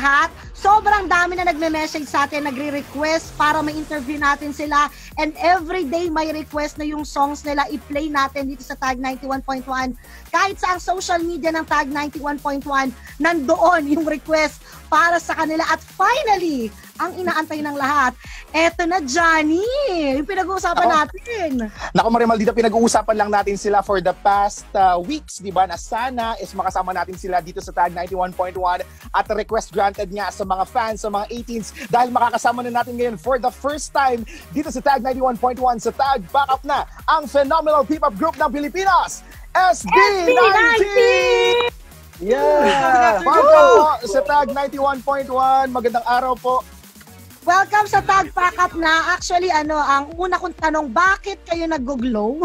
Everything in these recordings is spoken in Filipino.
lahat. Sobrang dami na nagme-message sa atin, nagre-request para ma-interview natin sila. And every day may request na yung songs nila i-play natin dito sa Tag 91.1. Kahit sa ang social media ng Tag 91.1, nandoon yung request para sa kanila. At finally, ang inaantay ng lahat, eto na, Johnny, yung pinag-uusapan natin. Naku, Marimal, dito pinag-uusapan lang natin sila for the past weeks, di ba? Na sana is makasama natin sila dito sa Tag 91.1 at request granted nga sa mga fans, sa mga 18s, dahil makakasama na natin ngayon for the first time dito sa Tag 91.1 sa Tag Backup na ang phenomenal P-pop group ng Pilipinas, SB19! Yeah! Welcome po sa Tag 91.1. Magandang araw po. Welcome sa Tag Backup na. Actually, ang una kong tanong, bakit kayo nag-glow?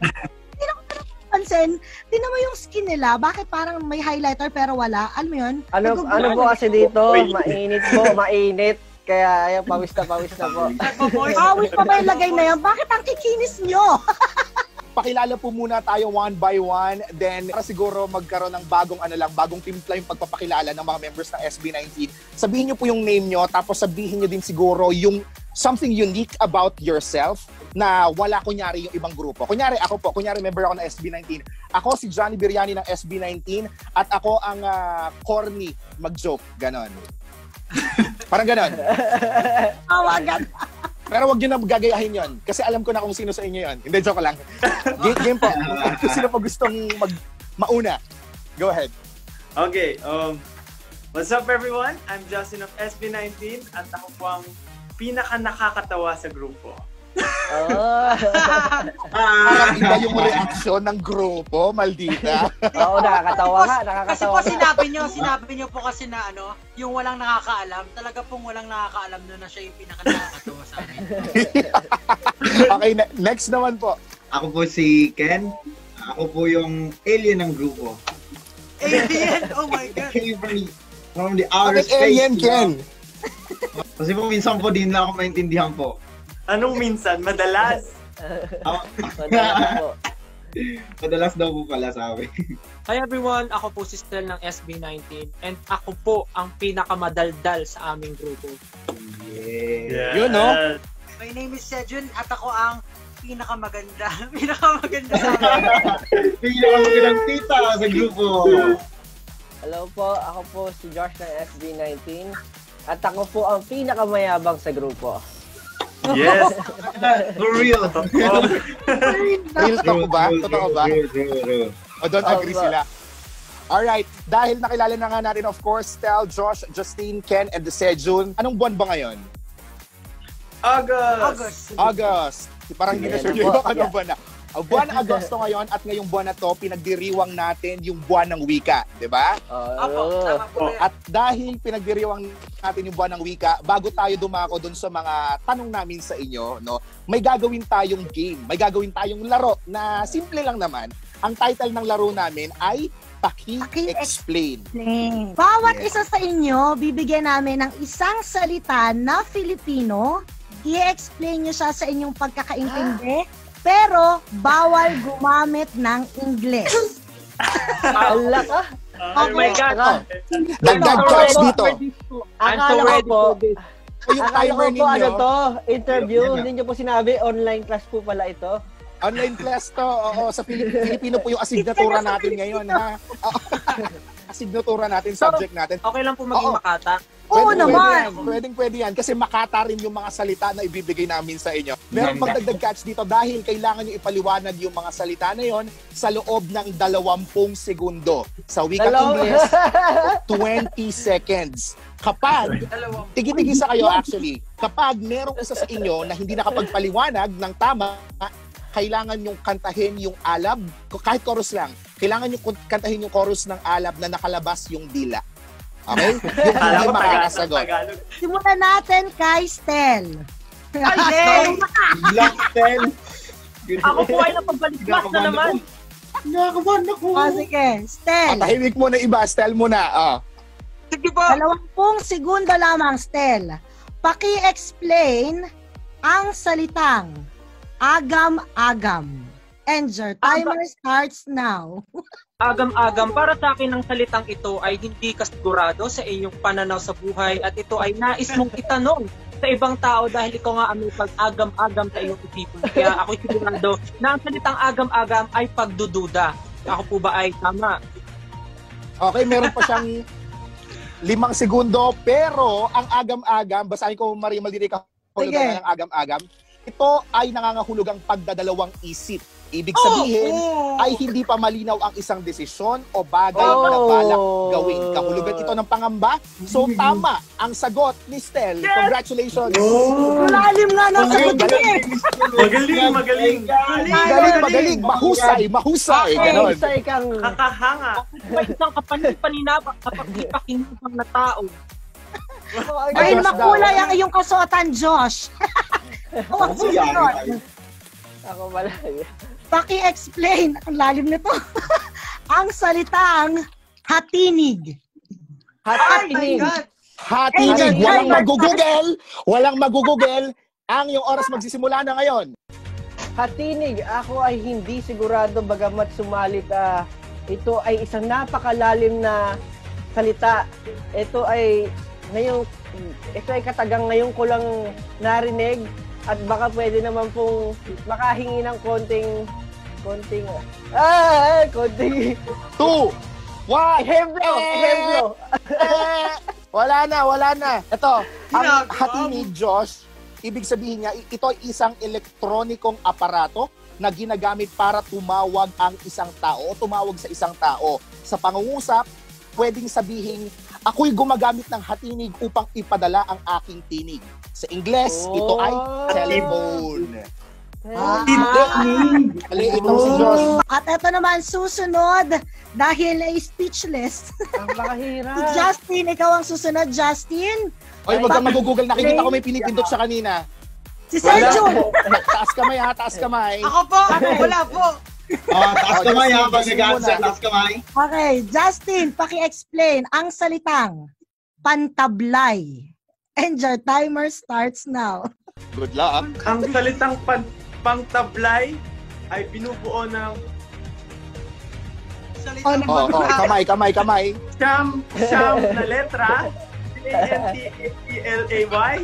Hindi na ko pansin. Tingnan mo yung skin nila. Bakit parang may highlighter pero wala? Alam mo yun? Ano po kasi dito? Mainit po, mainit. Kaya ayan, pawis na po. Pawis pa ba yung lagay na yun? Bakit ang kikinis nyo? Pakilala po muna tayo one by one, then para siguro magkaroon ng bagong timpla yung pagpapakilala ng mga members ng SB19. Sabihin niyo po yung name niyo, tapos sabihin niyo din siguro yung something unique about yourself na wala kunyari yung ibang grupo. Kunyari member ako ng SB19. Ako si Johnny Biriani ng SB19 at ako ang corny mag-joke, ganon. Parang ganon. Awagan. Pero wag nyo na gagayahin yon kasi alam ko na kung sino sa inyo yon. Hindi, joke lang. Game po. Sino pa gustong mauna? Go ahead. Okay. What's up everyone? I'm Justin of SB19 at ako po ang pinaka-nakakatawa sa grupo. Parang iba yung reaksyon ng grupo, maldita. Oo, nakakatawa nga. Kasi po sinabi nyo po kasi na yung walang nakakaalam, talaga pong walang nakakaalam na siya yung pinaka-nakakatawa sa amin. Okay, next naman po. Ako po si Ken. Ako po yung alien ng grupo. Alien? Oh my God! From the outer Bakit space. alien, Ken? Kasi po minsan po din lang ako maintindihan po. Anong minsan? Madalas? Madalas daw po pala sabi. Hi everyone, ako po si Stel ng SB19 and ako po ang pinakamadaldal sa aming grupo. Yeah. Yun, no? My name is Sejun at ako ang pinakamaganda sa amin. Pinakamagandang tita sa grupo. Hello po, ako po si Josh ng SB19 at ako po ang pinakamayabang sa grupo. Yes! For real. Real talk ba? Totoo ba? O don't agree sila? Alright, dahil nakilala na nga natin of course, Stel, Josh, Justine, Ken, and the Sejun. Anong buwan ba ngayon? August. Parang hindi na sure yung anong buwan na. Buwan ng Agosto ngayon at ngayong buwan na to, pinagdiriwang natin yung buwan ng wika, di ba? At dahil pinagdiriwang natin yung buwan ng wika, bago tayo dumako dun sa mga tanong namin sa inyo, no, may gagawin tayong game, may gagawin tayong laro na simple lang naman. Ang title ng laro namin ay Paki-explain. Bawat isa sa inyo, bibigyan namin ng isang salita na Filipino. I-explain nyo siya sa inyong pagkakaintindi. Pero, bawal gumamit ng English. Allah ka? Oh my God! Dagdag catch dito. Akala ko po, Yung timer ninyo. interview. Hindi nyo po sinabi, online class po pala ito. Online class to. Oo, sa Filipino po yung asignatura natin ngayon, ha? Asignatura natin, subject natin. Okay lang po maging makata. Oo naman. Pwede yan. Kasi makata rin yung mga salita na ibibigay namin sa inyo. Meron magdagdag catch dito dahil kailangan nyo ipaliwanag yung mga salita na yon sa loob ng 20 segundo. Sa wikang Ingles, 20 seconds. Kapag, tigi-tigisa kayo actually, kapag merong isa sa inyo na hindi nakapagpaliwanag ng tama, kailangan yung kantahin yung alab, kahit chorus lang, kailangan yung kantahin yung chorus ng alab na nakalabas yung dila. Okay? Yung hindi makakasagot. Simulan natin kay Stel. Black Stel. Ako po ay napagbalikwas na naman. Nakakabahan ako. Sige, Stel. Tahimik mo na iba, Stel mo na. Sige po. 20 segundo lamang, Stel. Paki-explain ang salitang agam-agam. And your timer starts now. Agam-agam, para sa akin ang salitang ito ay hindi ka sigurado sa iyong pananaw sa buhay at ito ay nais mong itanong sa ibang tao dahil ikaw nga ang may pag-agam-agam sa iyong isipan. Kaya ako sigurado na ang salitang agam-agam ay pagdududa. Ako po ba ay tama? Okay, meron pa siyang 5 segundo, pero ang agam-agam, basahin ko Marie Maldini kahulugan ng agam-agam, ito ay nangangahulugang pagdadalawang isip. Ibig sabihin ay hindi pa malinaw ang isang desisyon o bagay na balak gawin. Kahulugan ito ng pangamba. So tama ang sagot ni Stel. Congratulations! Malalim nga ng sagot niya. Magaling. Magaling. Mahusay. Ganon. Mahusay kang... Kakahanga. May isang kapaninpaninabak kapag di pakinupang na tao. Dahil makulay ang iyong kasuotan, Josh. Ang susunod. Ako pala. Paki-explain, ang lalim nito, ang salitang hatinig. Hatinig. Hatinig. Walang magugugel. Ang iyong oras magsisimula na ngayon. Hatinig. Ako ay hindi sigurado bagamat sumalit. Ito ay isang napakalalim na salita. Ito ay katagang ngayon ko lang narinig. At baka pwede naman pong makahingi ng konting 2, 1. Ehemplo. Wala na. Ito, ang hatinig, Josh, ibig sabihin niya, ito ay isang elektronikong aparato na ginagamit para tumawag ang isang tao o tumawag sa isang tao. Sa pangungusap, pwedeng sabihin, ako'y gumagamit ng hatinig upang ipadala ang aking tinig. Sa Ingles, ito ay telephone. Ali, ito si Josh. At ito naman, susunod, dahil ay speechless. Ang makahirap. Si Justin, ikaw ang susunod, Justin. Oy, wag kang mag-google. Nakikita ko may pinipindot siya kanina. Si Sergio. Taas kamay ha, taas kamay. Ako po, wala po. Taas kamay ha, pag nag-answer, taas kamay. Okay, Justin, paki-explain ang salitang pantablay. And your timer starts now. Good luck. Ang salitang pangtablay ay binubuo ng Kamay. siyam na letra, C-A-N-T-A-P-L-A-Y.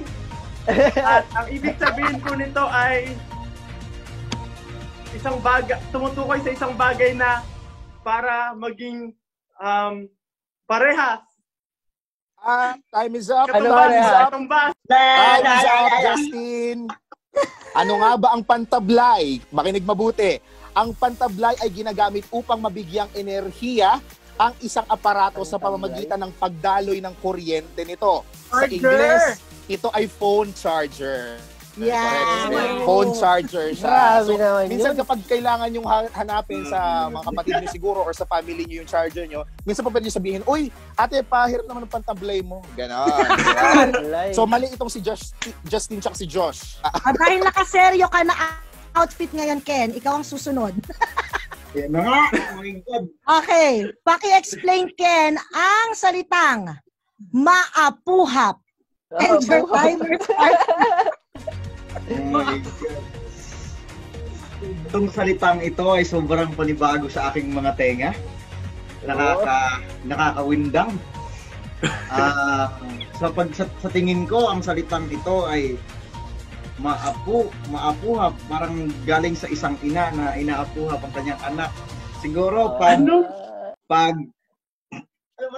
At ang ibig sabihin po nito ay isang bagay, tumutukoy sa isang bagay na para maging parehas. Time is up. Katumbas. Time is up, Justin. Ano nga ba ang pantablay? Makinig mabuti. Ang pantablay ay ginagamit upang mabigyang enerhiya ang isang aparato sa pamamagitan ng pagdaloy ng kuryente nito. Sa Ingles, ito ay phone charger. Yeah. Phone charger siya. Grabe naman Minsan yun. kapag kailangan yung hanapin sa mga kapatid niyo siguro or sa family niyo yung charger niyo, minsan pa pwede niyo sabihin, uy, ate, pahirap naman ng pantablay mo. Ganon. So mali itong si Justin tsaka si Josh. Dahil nakaseryo ka na outfit ngayon, Ken, ikaw ang susunod. Yan na nga. Oh my God. Okay, paki-explain, Ken, ang salitang maapuhap. And your timer starts. Oh my God. Itong salitang ito ay sobrang panibago sa aking mga tenga. Nakakawindang. Sa tingin ko, ang salitang ito ay maapuhap. Parang galing sa isang ina na inaapuhap ang kanyang anak. Siguro ano ba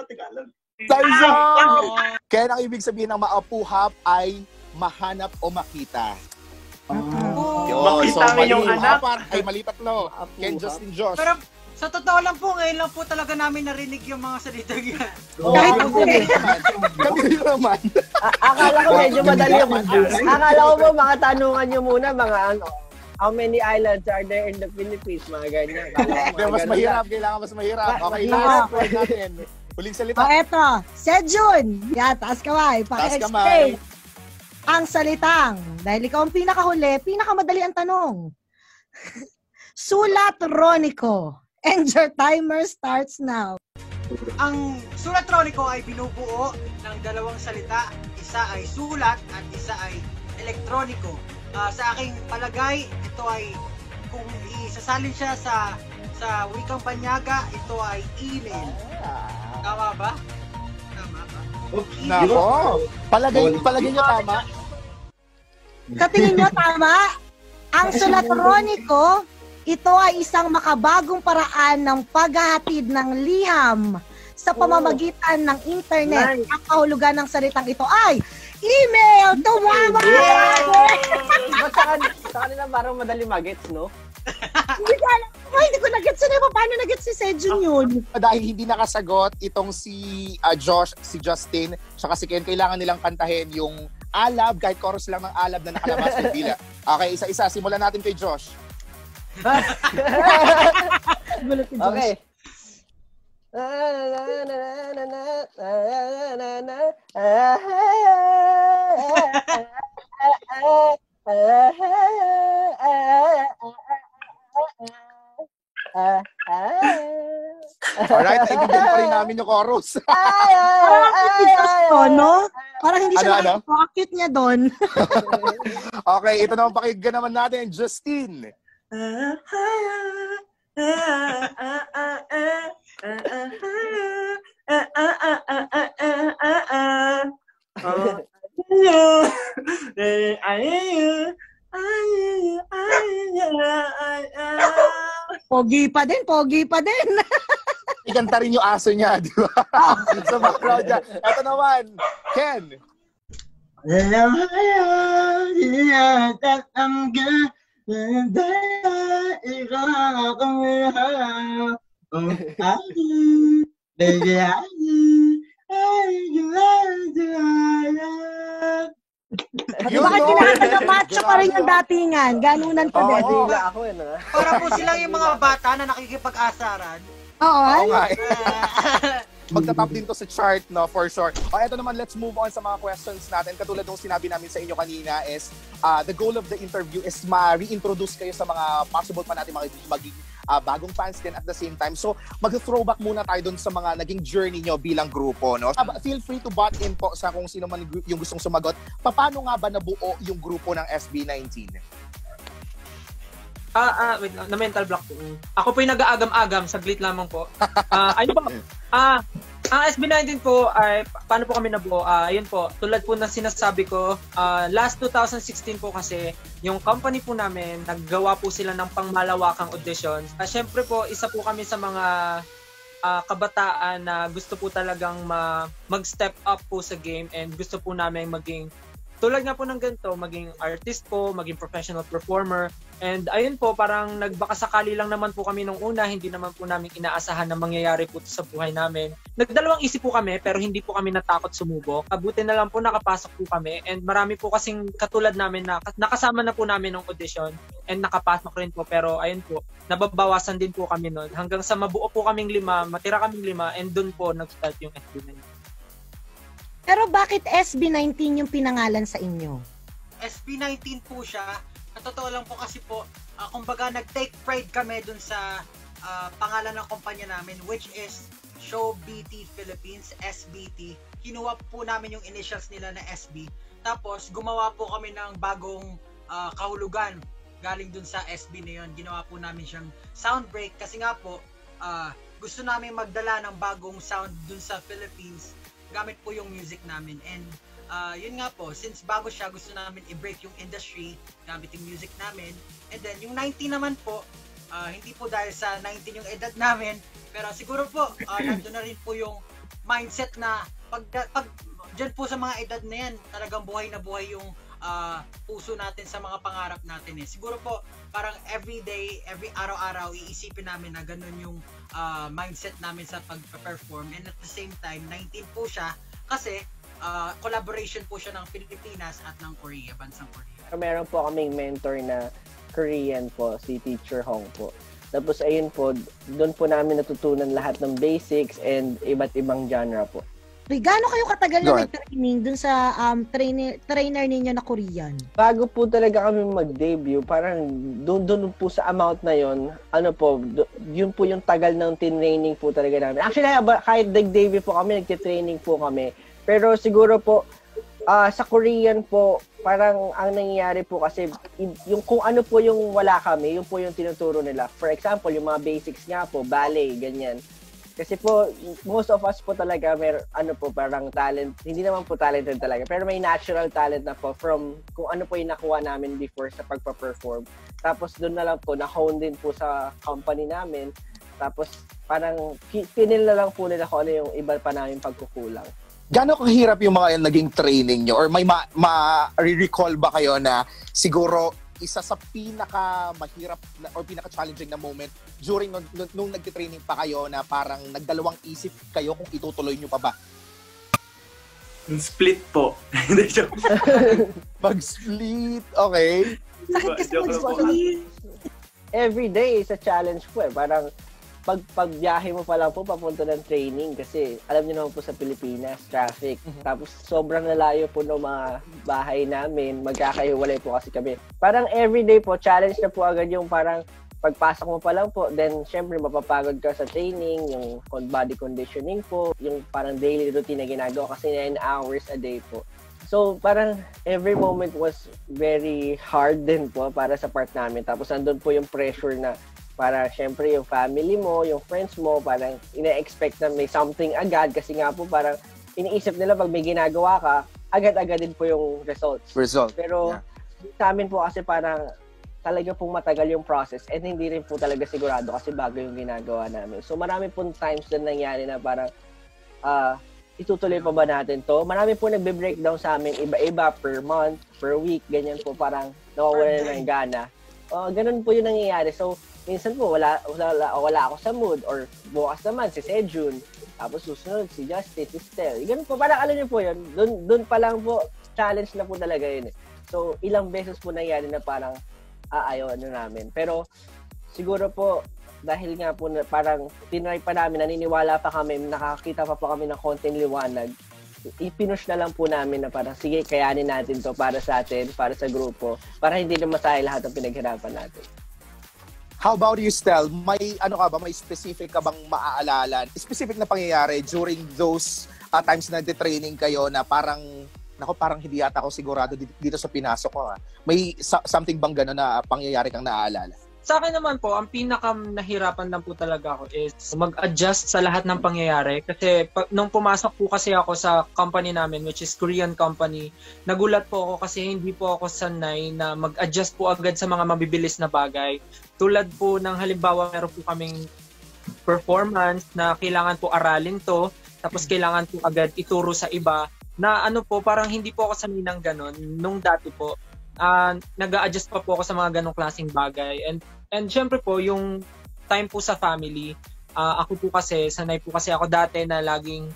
Tagalog? Time's up! Kaya ang ibig sabihin ng maapuhap ay mahanap o makita. Makita ang iyong anak. Ay mali tatlo. Ken, Justin, Josh. Pero sa totoo lang po, ngayon lang po talaga namin narinig yung mga salitang yan. Kahit Kami naman. Akala ko medyo madali. Akala ko po makatanungan nyo muna mga how many islands are there in the Philippines? Mga ganyan. Mas mahirap. Kailangan mas mahirap. Okay, last point natin. Huling salita. eto, Sejun. Yan, taas kamay. Paki-explain ang salitang, dahil ikaw ang pinakahuli, pinakamadali ang tanong. Sulatroniko. And your timer starts now. Ang sulatroniko ay binubuo ng dalawang salita. Isa ay sulat at isa ay elektroniko. Sa aking palagay, ito ay kung isasalin siya sa wikang banyaga, ito ay email. Tama ba? Tama ba? Nako. Palagay nyo tama. Sa tingin nyo tama? Ang Solatroniko, ito ay isang makabagong paraan ng paghahatid ng liham sa pamamagitan ng internet. Ang kahulugan ng salitang ito ay email! Tumama! Sa kanila parang madali magets, no? Hindi ko nag-gets na paano nag-gets si Sejun yun. Dahil hindi nakasagot itong si Josh, si Justin, saka si Ken, kailangan nilang kantahin yung alab, kahit chorus lang ng alab na nakalabas ng bila. Okay, isa-isa. Simulan natin kay Josh. Okay. Alright, ibigyan pa rin namin yung chorus. Parang cute to, no? Parang hindi siya Ano? cute niya doon. Okay, ito naman pakinggan naman natin, Justine. Pogi pa din. Ikanta rin yung aso niya, di ba? Sa background niya. Ito naman, Ken. Bakit kinakatamatcha pa rin yung datingan? Ganunan pa din. Oo. Bigla ako yun, ha? Para po silang yung mga bata na nakikipag-asaran. Oo, Oo nga eh. Magtatap din to sa chart, no, for sure. Eto naman, let's move on sa mga questions natin. Katulad ng sinabi namin sa inyo kanina is, the goal of the interview is ma-reintroduce kayo sa mga possible pa natin maging bagong fans din at the same time. So, mag-throwback muna tayo dun sa mga naging journey nyo bilang grupo, no? Feel free to butt in po sa kung sino man yung gustong sumagot. Paano nga ba nabuo yung grupo ng SB19? Wait lang, na mental block po. Ako po yung nag-aagam-agam, saglit lamang po. Ayun po. Ang SB19 po ay paano po kami nabuo? Ayun po, tulad po ng sinasabi ko, last 2016 po kasi yung company po namin, naggawa po sila ng pangmalawakang auditions. Syempre po, isa po kami sa mga kabataan na gusto po talagang mag-step up po sa game and gusto po namin maging tulad nga po ng ganito, maging artist po, maging professional performer. And ayun po, parang nagbakasakali lang naman po kami nung una, hindi naman po namin inaasahan na mangyayari po sa buhay namin. Nagdalawang isip po kami, pero hindi po kami natakot sumubok. Kabuti na lang po nakapasok po kami. And marami po kasing katulad namin na nakasama na po namin ng audition and nakapasok rin po. Pero ayun po, nababawasan din po kami nun. Hanggang sa mabuo po kaming 5, matira kaming 5, and dun po nag-start yung SB19. Pero bakit SB19 yung pinangalan sa inyo? SB19 po siya. Sa totoo lang po kasi po, kumbaga nag-take pride kami dun sa pangalan ng kumpanya namin, which is Show BT Philippines, SBT. Kinuha po namin yung initials nila na SB. Tapos gumawa po kami ng bagong kahulugan galing dun sa SB na yun. Ginawa po namin siyang Soundbreak kasi nga po gusto namin magdala ng bagong sound dun sa Philippines gamit po yung music namin. And yun nga po, since bago siya, gusto namin i-break yung industry gamit yung music namin. And then yung 19 naman po, hindi po dahil sa 19 yung edad namin, pero siguro po nandun na rin po yung mindset na pag dyan po sa mga edad na yan, talagang buhay na buhay yung puso natin sa mga pangarap natin eh. Siguro po parang every day, every araw-araw iisipin namin na ganun yung mindset namin sa pag-perform. And at the same time, 19 po siya kasi collaboration po siya ng Pilipinas at ng Korea, bansang Korea. Meron po kaming mentor na Korean po, si Teacher Hong po. Tapos ayun po, doon po namin natutunan lahat ng basics and iba't ibang genre po. Gaano kayo katagal na nag-training dun sa trainer ninyo na Korean? Bago po talaga kami mag-debut, parang doon po sa amount na yon, yun po yung tagal ng tinraining po talaga namin. Actually, kahit nag-debut po kami, nag-training po kami. Pero siguro po, Sa Korean po, parang ang nangyayari po kasi, yung kung ano po yung wala kami, yung po yung tinuturo nila. For example, yung mga basics nga po, ballet, ganyan. Kasi po, most of us po talaga, parang talent, hindi naman po talented talaga, pero may natural talent na po from kung ano po yung nakuha namin before sa pagpa-perform. Tapos doon na lang po, na-hone din po sa company namin. Tapos parang pinil na lang po nila kung ano yung iba pa namin pagkukulang. Gano'ng kahirap yung mga naging training nyo? Or may ma-recall ba kayo na siguro isa sa pinaka-mahirap or pinaka-challenging na moment during nung nagtitraining pa kayo na parang nagdalawang isip kayo kung itutuloy nyo pa ba? Split po. Mag-split, okay. Sakit kasi mag-split. Every day is a challenge po eh. Parang pagbiyahe mo pa lang po papunta ng training kasi alam niyo naman po sa Pilipinas, traffic. Tapos sobrang lalayo po ng mga bahay namin, magkakahiwalay po kasi kami. Parang everyday po, challenge na po agad yung parang pagpasok mo pa lang po, then syempre mapapagod ka sa training, yung body conditioning po, yung parang daily routine na ginagawa kasi 9 hours a day po. So parang every moment was very hard din po para sa part namin. Tapos andun po yung pressure na para syempre yung family mo, yung friends mo, parang ina-expect na may something agad kasi nga po parang iniisip nila pag may ginagawa ka, agad-agad din po yung results. Pero sa amin po kasi parang talaga pong matagal yung process and hindi rin po talaga sigurado kasi bago yung ginagawa namin. So marami pong times na nangyari na parang itutuloy pa ba natin to? Marami po nagbe-breakdown sa amin, iba-iba per month, per week, ganyan po parang nawawala na ng gana. Ganun po yung nangyayari. So minsan po, wala ako sa mood or bukas naman si Sejun. Tapos susunod si Justice, si Stel. Ganun po, parang alam niyo po yun. Doon pa lang po, challenge na po talaga yun. So, ilang beses po nangyari na parang ayaw namin. Pero siguro po, dahil nga po parang tinry pa namin, naniniwala pa kami, nakakita pa kami ng konting liwanag, ipinush na lang po namin na parang sige, kayanin natin to para sa atin, para sa grupo, para hindi na masayang lahat ng pinaghirapan natin. How about you, Stel? May may specific ka bang maaalala? Specific na pangyayari during those times na nagte-training kayo na parang hindi yata ako sigurado dito sa pinasok ko. May something bang gano'n na pangyayari kang naaalala? Sa akin naman po, ang pinaka-nahirapan lang po talaga ako is mag-adjust sa lahat ng pangyayari. Kasi nung pumasok po kasi ako sa company namin, which is Korean company, nagulat po ako kasi hindi po ako sanay na mag-adjust po agad sa mga mabibilis na bagay. Tulad po ng halimbawa, meron po kaming performance na kailangan po aralin to, tapos kailangan po agad ituro sa iba na parang hindi po ako sanay ng ganon nung dati po. Nag-a-adjust pa po ako sa mga ganong klaseng bagay. And syempre po, yung time po sa family, ako po kasi, sanay po kasi ako dati na laging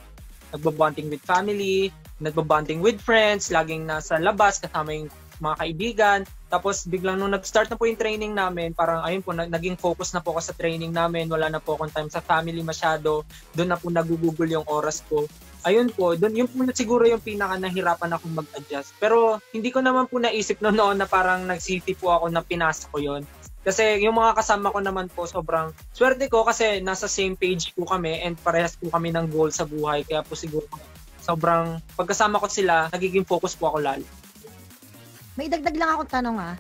nagbabonding with family, nagbabonding with friends, laging nasa labas, kasama yung mga kaibigan. Tapos biglang nung nag-start na po yung training namin, parang ayun po, naging focus na po ako sa training namin, wala na po akong time sa family masyado, doon na po nagugugol yung oras ko. Ayun po, doon yung po siguro yung pinaka nahirapan akong mag-adjust. Pero hindi ko naman po naisip noon na parang nagsiti po ako na pinasa ko yon. Kasi yung mga kasama ko naman po sobrang swerte ko kasi nasa same page po kami and parehas po kami ng goal sa buhay. Kaya po siguro sobrang pagkasama ko sila, nagiging focus po ako lalo. May dagdag lang akong tanong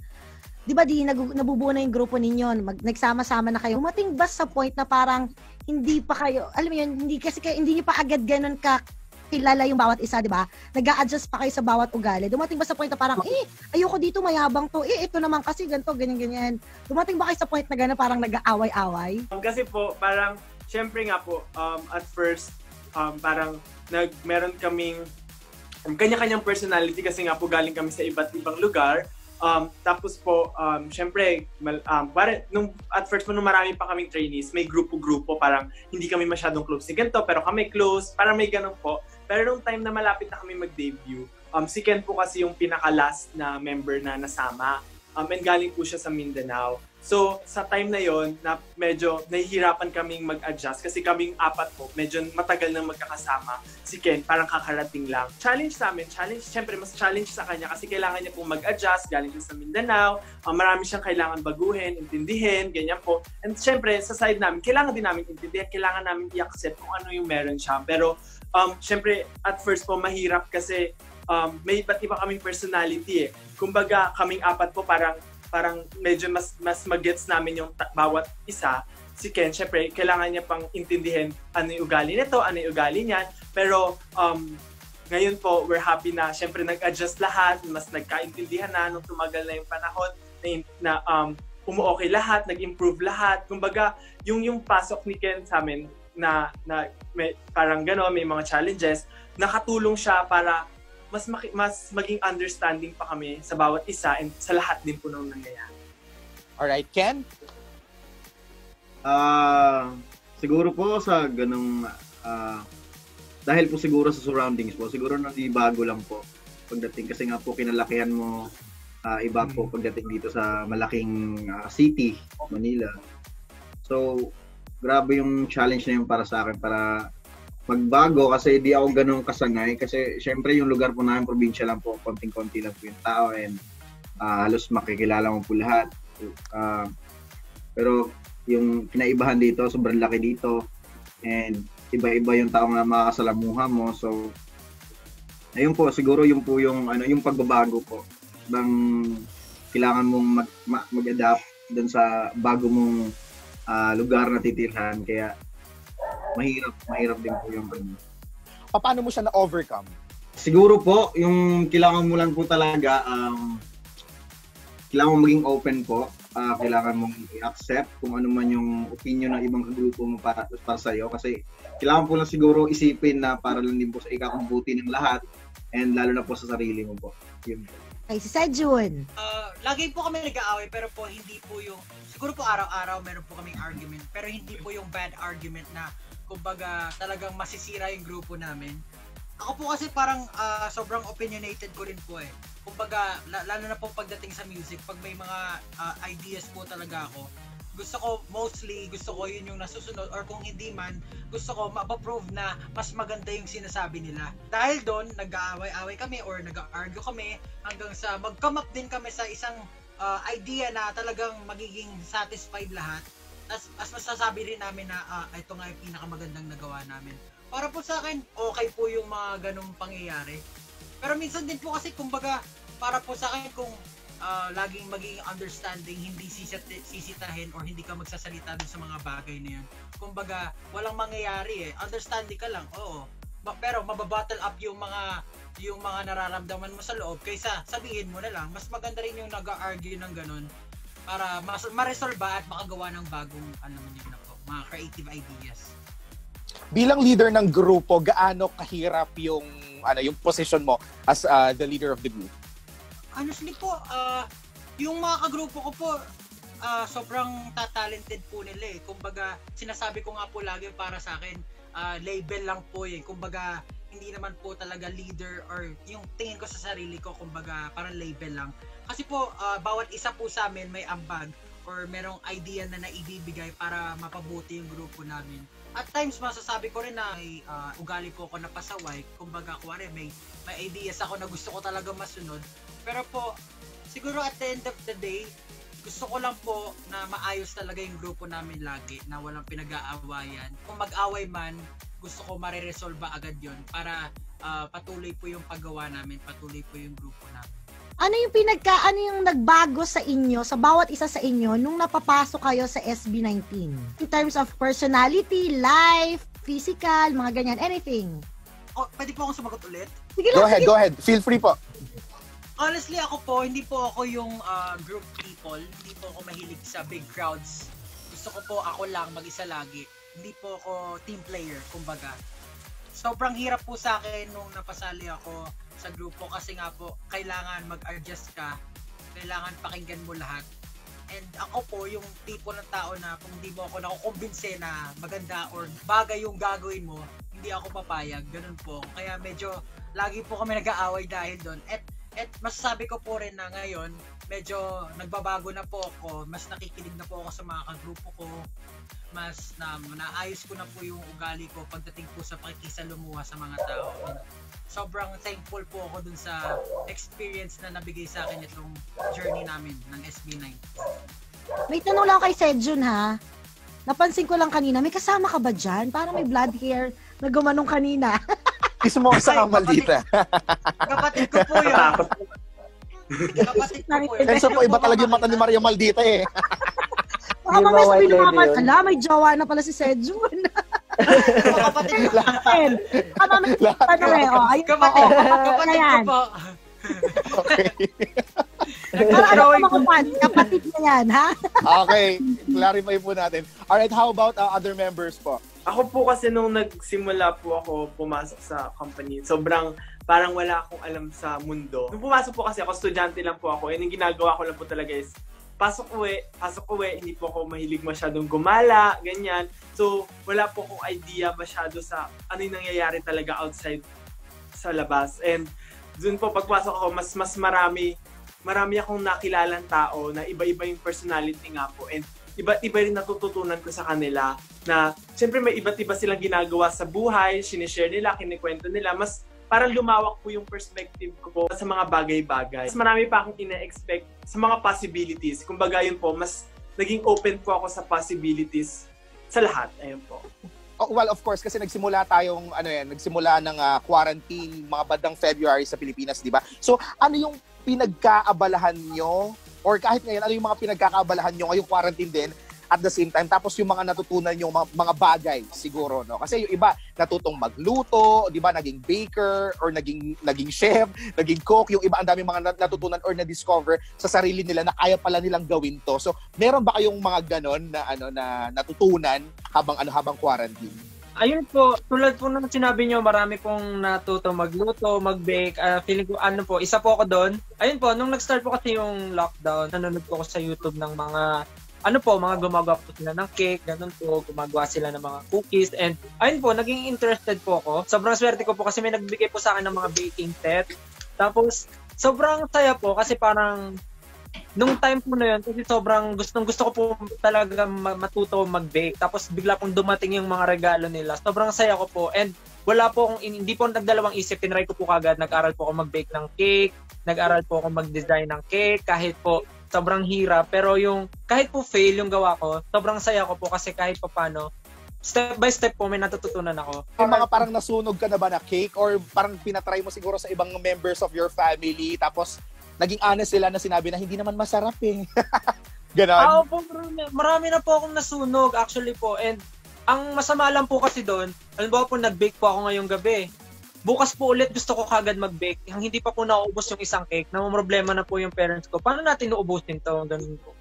Di ba nabubuo na yung grupo ninyo, nagsama-sama na kayo. Umating ba sa point na parang hindi pa kayo, alam mo yun, hindi niyo pa agad ganun kilala yung bawat isa, di ba? Nag-a-adjust pa kayo sa bawat ugali. Dumating ba sa point na parang, ayoko dito, mayabang to. Ito naman kasi ganito, ganyan-ganyan. Dumating ba kayo sa point na gano'n parang nag-aaway-away? Kasi po, parang, syempre nga po, at first, parang meron kaming kanya-kanyang personality kasi nga po galing kami sa iba't ibang lugar. Tapos po, syempre, at first po nung marami pa kaming trainees, may grupo-grupo, parang hindi kami masyadong close si ganito, pero kami close, parang may ganun po. Pero nung time na malapit na kami mag-debut, si Ken po kasi yung pinaka-last na member na nasama, and galing po siya sa Mindanao. So, sa time na yon na medyo nahihirapan kaming mag-adjust kasi kaming apat po, medyo matagal nang magkakasama. Si Ken, parang kakarating lang. Challenge sa amin, syempre mas challenge sa kanya kasi kailangan niya pong mag-adjust, galing siya sa Mindanao, marami siyang kailangan baguhin, intindihin, ganyan po. And syempre, sa side namin, kailangan din namin intindihan, kailangan namin i-accept kung ano yung meron siya. Pero, syempre, at first po, mahirap kasi may iba't iba kaming personality eh. Kumbaga, kaming apat po parang medyo mas mag-gets namin yung bawat isa. Si Ken, syempre, kailangan niya pang intindihin ano yung ugali nito, ano yung ugali niyan. Pero ngayon po, we're happy na syempre nag-adjust lahat, mas nagkaintindihan na nung tumagal na yung panahon na umu-okay lahat, nag-improve lahat. Kumbaga, yung pasok ni Ken sa amin na may, parang gano'n, may mga challenges, nakatulong siya para mas maging understanding pa kami sa bawat isa and sa lahat din po nung nangyayari. Alright, Ken? Siguro po sa ganung dahil po siguro sa surroundings po, siguro bago lang po pagdating kasi nga po kinalakihan mo iba po pagdating dito sa malaking city, Manila. So, grabe yung challenge na yun para sa akin para magbago kasi di ako ganun kasanay kasi syempre yung lugar po namin, probinsya lang po, konting-konti lang po yung tao and halos makikilala mo po lahat. Pero yung kinaibahan dito, sobrang laki dito and iba-iba yung tao na makakasalamuha mo. So, ayun po, siguro yung po yung pagbabago po. Kailangan mong mag-adapt dun sa bago mong lugar na titirhan. Kaya mahirap din po yung ganun. Paano mo siya na-overcome? Siguro po, yung kailangan mo lang po talaga, kailangan mo maging open po. Kailangan mong i-accept kung ano man yung opinion ng ibang grupo mo para sa'yo. Kasi kailangan po lang siguro isipin na para lang din po sa ikabubuti ng lahat and lalo na po sa sarili mo po. Yun po. Ay, si Sejun. Lagi po kami nag-aaway pero po hindi po yung, siguro po araw-araw meron po kaming argument pero hindi po yung bad argument na kumbaga talagang masisira yung grupo namin. Ako po kasi parang sobrang opinionated ko rin po eh. Kumbaga, lalo na po pagdating sa music, pag may mga ideas po talaga ako, gusto ko yun yung nasusunod or kung hindi man, gusto ko mapaprove na mas maganda yung sinasabi nila. Dahil doon, nag-aaway-away kami or nag-argue kami hanggang sa mag-come up din kami sa isang idea na talagang magiging satisfied lahat. As masasabi rin namin na ito nga yung pinakamagandang nagawa namin. Para po sa akin, okay po yung mga ganong pangyayari. Pero minsan din po kasi kumbaga, para po sa akin kung laging maging understanding, hindi sisitahin or hindi ka magsasalita dun sa mga bagay na yan. Kumbaga, walang mangyayari eh. Understanding ka lang, oo. Pero mababattle up yung mga nararamdaman mo sa loob kaysa sabihin mo na lang. Mas maganda rin yung nag-argue ng ganun para ma-resolve at makagawa ng bagong mga creative ideas. Bilang leader ng grupo, gaano kahirap yung position mo as the leader of the group? Honestly po, yung mga kagrupo ko po, sobrang talented po nila eh. Kumbaga, sinasabi ko nga po lagi para sa akin, label lang po eh. Kumbaga, hindi naman po talaga leader or yung tingin ko sa sarili ko, kumbaga, parang label lang. Kasi po, bawat isa po sa amin may ambag or merong idea na naibibigay para mapabuti yung grupo namin. At times, masasabi ko rin na may ugali po ako na pasaway. Kumbaga, kuwari, may ideas ako na gusto ko talaga masunod. Pero po, siguro at the end of the day, gusto ko lang po na maayos talaga yung grupo namin lagi, na walang pinag-aawayan. Kung mag-away man, gusto ko mariresolve agad yon para patuloy po yung paggawa namin, patuloy po yung grupo namin. Ano yung nagbago sa inyo, sa bawat isa sa inyo, nung napapasok kayo sa SB19? In terms of personality, life, physical, mga ganyan, anything? Pwede po akong sumagot ulit? Sige Go lang, ahead. Feel free po. Honestly, hindi po ako yung group people. Hindi po ako mahilig sa big crowds. Gusto ko po ako lang, mag-isa lagi. Hindi po ako team player, kumbaga. Sobrang hirap po sa akin nung napasali ako sa grupo kasi nga po, kailangan mag-adjust ka. Kailangan pakinggan mo lahat. And ako po, yung tipo ng tao na kung hindi mo ako nakukumbinse na maganda or bagay yung gagawin mo, hindi ako papayag. Ganun po. Kaya medyo lagi po kami nag-aaway dahil doon. At masasabi ko po rin na ngayon, medyo nagbabago na po ako. Mas nakikinig na po ako sa mga kagrupo ko. Mas naayos ko na po yung ugali ko pagdating po sa pakikisalamuha sa mga tao. Sobrang thankful po ako dun sa experience na nabigay sa akin itong journey namin ng SB9. May tanong lang kay Sejun ha. Napansin ko lang kanina, may kasama ka ba dyan? Parang may blood hair na gumanong kanina. Kiss mo sa Maldita. Kapatid ko po yun. Kapatid ko po yun. Kaysa po iba talaga yung mata ni Maria Maldita eh. Baka Di ba mamaya white sabihin ng mga lady fan, yun? ala, may jowa na pala si Sejun. Kapatid ko. Baka mamaya, ano eh, oh, ayun, Kapatid, oo, kapatid ko ayan. po. Okay. Para ano mga fan, kapatid na yan, ha? Okay, clarify po natin. Alright, how about other members po? Ako po kasi nung nagsimula po ako pumasok sa company, sobrang parang wala akong alam sa mundo. Nung pumasok po kasi ako, estudyante lang po ako, and yung ginagawa ko lang po talaga is pasok uwi, hindi po ako mahilig masyadong gumala, ganyan. So, wala po akong idea masyado sa ano yung nangyayari talaga outside sa labas. And dun po, pagpasok ako, mas marami akong nakilalang tao na iba-iba yung personality nga po. And iba rin natututunan ko sa kanila na siyempre may iba't iba silang ginagawa sa buhay, sinishare nila, kinikwento nila. Mas parang lumawak po yung perspective ko sa mga bagay-bagay. Mas marami pa akong ina-expect sa mga possibilities. Kumbaga yun po, mas naging open po ako sa possibilities sa lahat. Ayun po. Oh, well, of course, kasi nagsimula ng quarantine mga bandang February sa Pilipinas, di ba? So, ano yung pinagkaabalahan nyo? Or kahit ngayon, ano yung mga pinagkakaabalahan nyo ngayong quarantine din at the same time? Tapos yung mga natutunan yung mga bagay siguro, no? Kasi yung iba natutong magluto, di ba? Naging baker or naging chef, naging cook. Yung iba ang dami mga natutunan or na-discover sa sarili nila na kaya pala nilang gawin to. So, meron ba kayong mga ganon na natutunan habang quarantine? Ayun po, tulad po nung sinabi nyo, marami pong natuto magluto, mag-bake. Feeling ko, isa po ako doon. Ayun po, nung nag-start po kasi yung lockdown, nanonood po ako sa YouTube ng mga mga gumagawa po sila ng cake, ganun po, gumagawa sila ng mga cookies. And ayun po, naging interested po ako. Sobrang swerte ko po kasi may nagbigay po sa akin ng mga baking set. Tapos, sobrang saya po kasi parang nung time po na yun, kasi sobrang gusto ko po talaga matuto mag-bake. Tapos bigla pong dumating yung mga regalo nila. Sobrang saya ko po. And wala po akong, hindi po nagdalawang isip, tinry ko po kagad. Nag-aral po ako mag-bake ng cake, nag-aral po ako mag-design ng cake, kahit po sobrang hirap. Pero yung, kahit po fail yung gawa ko, sobrang saya ko po kasi kahit pa paano, step by step po may natututunan ako. Yung mga parang nasunog ka na ba na cake or parang pinatry mo siguro sa ibang members of your family tapos naging honest sila na sinabi na hindi naman masarap eh. Ganon. Oo po, marami na po akong nasunog actually po. And ang masama lang po kasi doon, halimbawa po nag-bake po ako ngayong gabi. Bukas po ulit gusto ko kagad mag-bake. Ang hindi pa po nauubos yung isang cake, namumroblema na po yung parents ko. Paano natin uubusin to? Ganun po.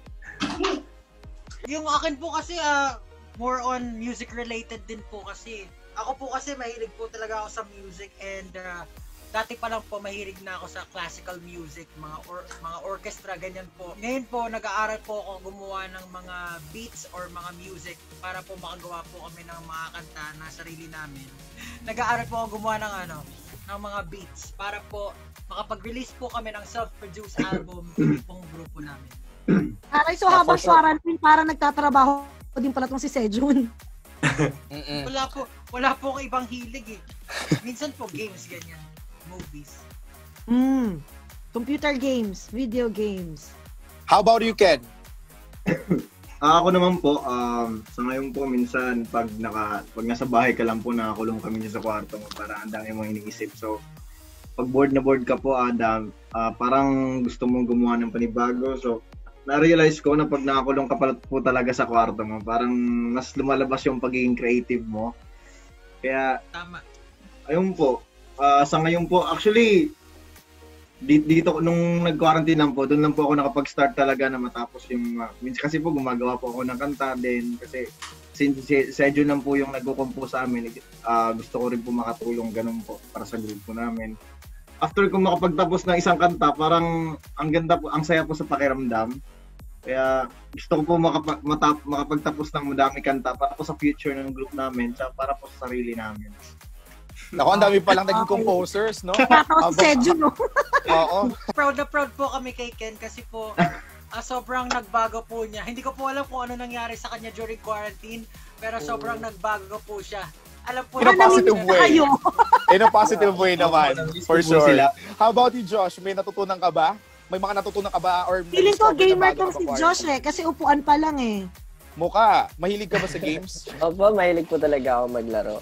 Yung akin po kasi more on music related din po kasi. Ako po kasi mahilig po talaga ako sa music and dati pa lang po mahilig na ako sa classical music, mga orchestra, ganyan po. Ngayon po, nag-aaral po ako gumawa ng mga beats or mga music para po makagawa po kami ng mga kanta na sarili namin. Nag-aaral po ako gumawa ng mga beats para po makapag-release po kami ng self-produced album ng pong grupo namin. Aray, so habang quarantine, parang nagtatrabaho din pala tong si Sejun. Wala po akong ibang hilig eh. Minsan po games, ganyan. Movies. Computer games, video games. How about you, Ken? Ako naman po, sa ngayon po minsan pag nasa bahay ka lang po, nakakulong kami sa kwarto mo para ang dami mong iniisip. So, pag bored ka po, parang gusto mong gumawa ng panibago. So, na-realize ko na pag nakakulong ka pala po talaga sa kwarto mo, parang mas lumalabas yung pagiging creative mo. Kaya, tama. Ayun po. Sa ngayon po, actually, dito nung nag-quarantine lang po, doon lang po ako nakapag-start talaga na matapos yung, minsan kasi po gumagawa po ako ng kanta din kasi since Sejun lang po yung nagko-compose sa amin, gusto ko rin po makatulong ganun po para sa grupo namin. After ko makapagtapos ng isang kanta, parang ang ganda po, ang saya po sa pakiramdam. Kaya gusto ko po makapagtapos ng madami kanta para po sa future ng group namin, para po sa sarili namin. Ako, ang dami palang naging composers, no? Nakatawa si Sejun, no? Oo. Proud na proud po kami kay Ken kasi po sobrang nagbago po niya. Hindi ko po alam kung ano nangyari sa kanya during quarantine, pero sobrang nagbago po siya. Alam po In a positive na way. kayo. In a positive way naman, for sure. How about you, Josh? May natutunan ka ba? May mga natutunan ka ba? Or Feeling ko na-discover na gamer bago tong ka si ba Josh kasi upuan pa lang eh. Mukha, mahilig ka ba sa games? Opo, mahilig po talaga ako maglaro.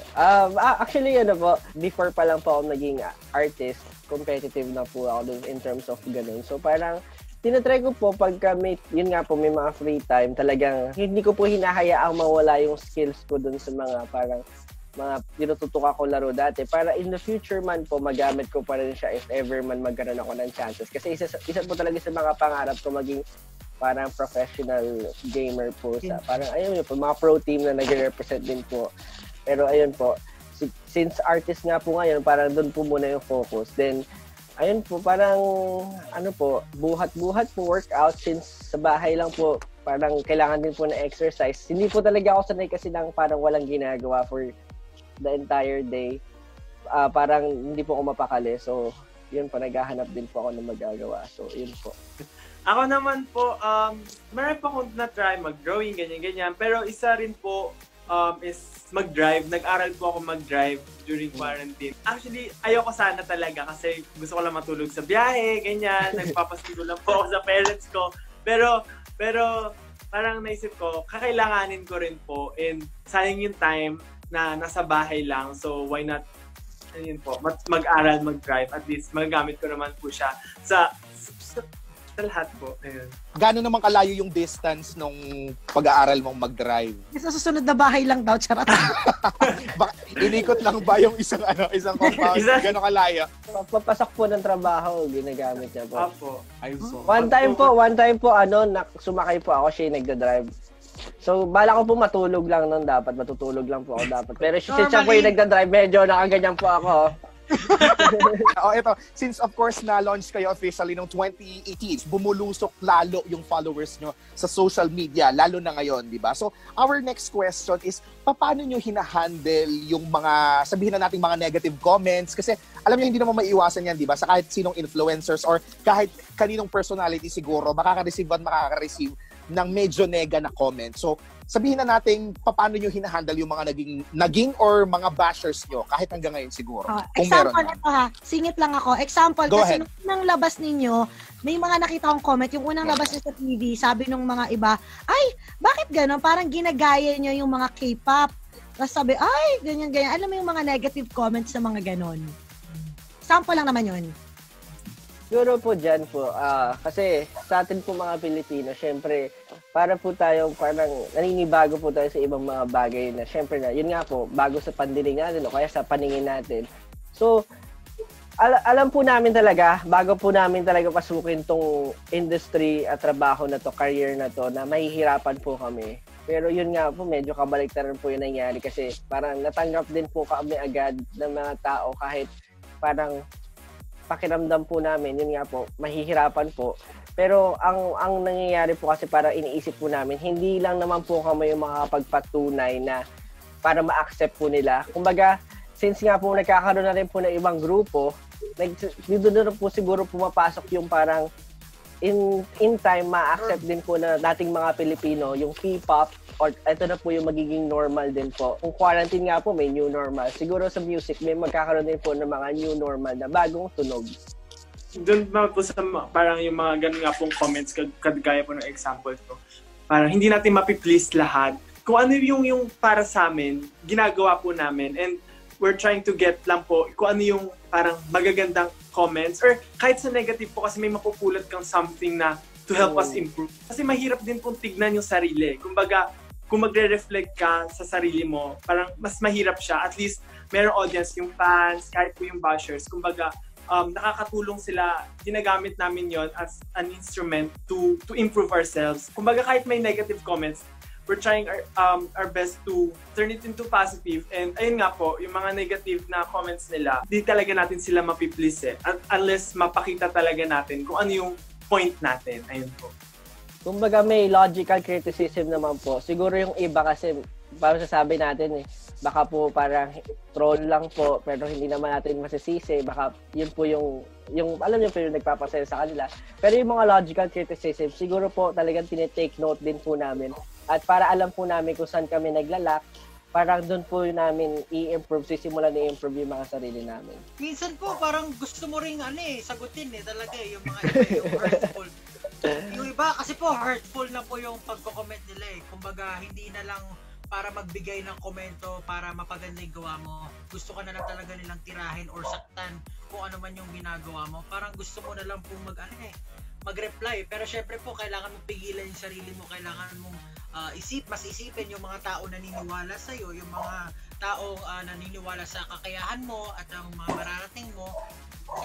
Actually, po, before pa lang po ako naging artist, competitive na po ako dun in terms of ganun. So parang, tinatry ko po pagka yun nga po, may mga free time, talagang hindi ko po hinahayaang mawala yung skills ko dun sa mga parang mga tinututukan ko laro dati para in the future man po magamit ko pa rin siya if ever man magkaroon ako ng chances. Kasi isa po talaga sa mga pangarap ko maging parang professional gamer po sa parang ayun po mga pro team na nagre-represent din po. Pero ayun po, since artist nga po ngayon, parang doon po muna yung focus. Then ayun po, parang buhat-buhat po workout since sa bahay lang po, parang kailangan din po na exercise. Hindi po talaga ako sanay kasi lang parang walang ginagawa for the entire day. Parang hindi po ako mapakali. So yun po, naghahanap din po ako ng magagawa. So yun po. Ako naman po, marami pa akong na-try mag-drawing, ganyan-ganyan. Pero isa rin po is mag-drive. Nag-aral po ako mag-drive during quarantine. Actually, ayoko sana talaga kasi gusto ko lang matulog sa biyahe, ganyan. Nagpapasilo lang po ako sa parents ko. Pero parang naisip ko, kakailanganin ko rin po and sayang yung time na nasa bahay lang. So, why not mag-aral, mag-drive. At least, magagamit ko naman po siya sa lahat po. Ayun. Gano'n naman kalayo yung distance nung pag-aaral mong mag-drive? Sa susunod na bahay lang daw, charot. Inikot lang ba yung isang compound? Gano'n kalayo? Papasok po ng trabaho, ginagamit niya po. Opo. One time po, sumakay po ako, siya yung nagda-drive. So, bala ko po matulog lang nun dapat. Matutulog lang po ako dapat. Pero siya po yung nagda-drive, medyo nakaganyan po ako. Ito, since of course na-launch kayo officially noong 2018, bumulusok lalo yung followers nyo sa social media, lalo na ngayon, di ba? So, our next question is, paano nyo hinahandle yung mga, sabihin na natin mga negative comments? Kasi alam nyo, hindi naman maiiwasan yan, di ba? Sa kahit sinong influencers or kahit kaninong personality siguro, makaka-receive ng medyo nega na comment. So, sabihin na natin, paano nyo hinahandle yung mga naging or mga bashers nyo, kahit hanggang ngayon siguro. Kung Example meron. ito ha, singit lang ako. Example, Go kasi ahead. nung unang labas ninyo, may mga nakita akong comment, yung unang labas niyo sa TV, sabi nung mga iba, ay, bakit gano'n? Parang ginagaya nyo yung mga K-pop. Tapos sabi, ay, ganyan-ganyan. Alam mo yung mga negative comments sa mga gano'n. Sample lang naman yun. Siguro po dyan po, kasi sa atin po mga Pilipino, syempre, para po tayo, parang naninibago po tayo sa ibang mga bagay na, syempre na, yun nga po, bago sa pandinig natin o kaya sa paningin natin. So, alam po namin talaga, bago po namin talaga pasukin tong industry at trabaho na to, career na to, na mahihirapan po kami. Pero yun nga po, medyo kabaliktaran po yung nangyari kasi parang natanggap din po kami agad ng mga tao kahit parang pakiramdam po namin, yun nga po, mahihirapan po. Pero ang nangyayari po kasi para iniisip po namin, hindi lang naman po kami yung makakapagpatunay na para ma-accept po nila. Kumbaga, since nga po nagkakaroon na rin po ng ibang grupo, dito na po siguro pumapasok yung parang in time ma-accept din po na dating mga Pilipino, yung P-pop, or ito na po yung magiging normal din po. Kung quarantine nga po, may new normal. Siguro sa music, may magkakaroon din po ng mga new normal na bagong tunog. Doon po sa parang yung mga ganun nga pong comments, kagaya po ng example ko, parang hindi natin mapiplease lahat. Kung ano yung para sa amin, ginagawa po namin, and we're trying to get lang po kung ano yung parang magagandang comments, or kahit sa negative po kasi may mapupulot kang something na to help us improve. Kasi mahirap din pong tignan yung sarili. Kumbaga, kung magre-reflect ka sa sarili mo, parang mas mahirap siya. At least, merong audience, yung fans, kahit po yung bashers. Kumbaga, nakakatulong sila. Ginagamit namin yon as an instrument to improve ourselves. Kumbaga, kahit may negative comments, we're trying our best to turn it into positive. And ayun nga po, yung mga negative na comments nila, di talaga natin sila mapiplease unless mapakita talaga natin kung ano yung point natin. Ayun po. Kumbaga may logical criticism naman po. Siguro yung iba kasi, parang sasabi natin baka po parang troll lang po, pero hindi naman natin masisisi. Baka yun po yung alam niyo po yung nagpapasaya sa kanila. Pero yung mga logical criticism, siguro po talagang tinitake note din po namin. At para alam po namin kung saan kami naglalak, parang doon po namin i-improve, sisimulan i-improve yung mga sarili namin. Minsan po parang gusto mo ring sagutin talaga yung mga iba yung hurtful Yung iba kasi po hurtful na po yung pagko-comment nila eh. Kumbaga hindi na lang para magbigay ng komento para mapaganda yung gawa mo. Gusto ka na lang talaga nilang tirahin or saktan kung ano man yung ginagawa mo. Parang gusto mo na lang po mag-reply. Pero syempre po kailangan mong pigilan yung sarili mo. Kailangan mong mas isipin yung mga tao na naniniwala sa iyo, yung mga taong naniniwala sa kakayahan mo at ang mga mararating mo.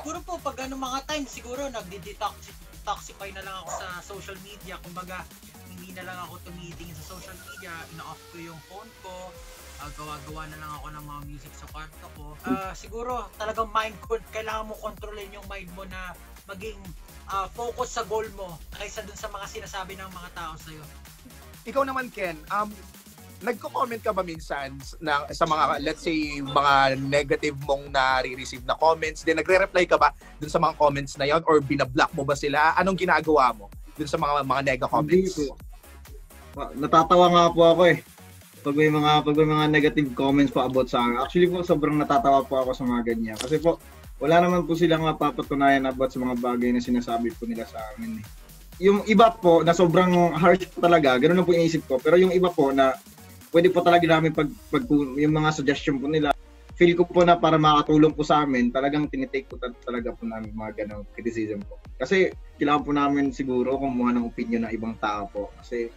Siguro po pag mga time siguro nagdi-detoxify na lang ako sa social media. Kumbaga hindi na lang ako tumitingin sa social media, ina-off ko yung phone ko, gawa-gawa na lang ako ng mga music sa kwarto ko. Siguro talagang kailangan mo kontrolin yung mind mo na maging focus sa goal mo kaysa dun sa mga sinasabi ng mga tao sa'yo. Ikaw naman, Ken, nagko-comment ka ba minsan sa mga, let's say, mga negative mong nare-receive na comments? Then nagre-reply ka ba dun sa mga comments na yon or binablock mo ba sila? Anong ginagawa mo dun sa mga nega comments? Natatawa nga po ako eh. Pag may mga negative comments po about sa akin. Actually po, sobrang natatawa po ako sa mga ganyan. Kasi po, wala naman po silang mapapatunayan about sa mga bagay na sinasabi po nila sa amin eh. Yung iba po na sobrang harsh po talaga, ganoon lang po iniisip ko. Pero yung iba po na pwede po talaga namin pag yung mga suggestion po nila, feel ko po na para makatulong po sa amin, talagang tinitake po talaga po namin mga ganong criticism po. Kasi kailangan po namin siguro kumuha ng opinion ng ibang tao po. Kasi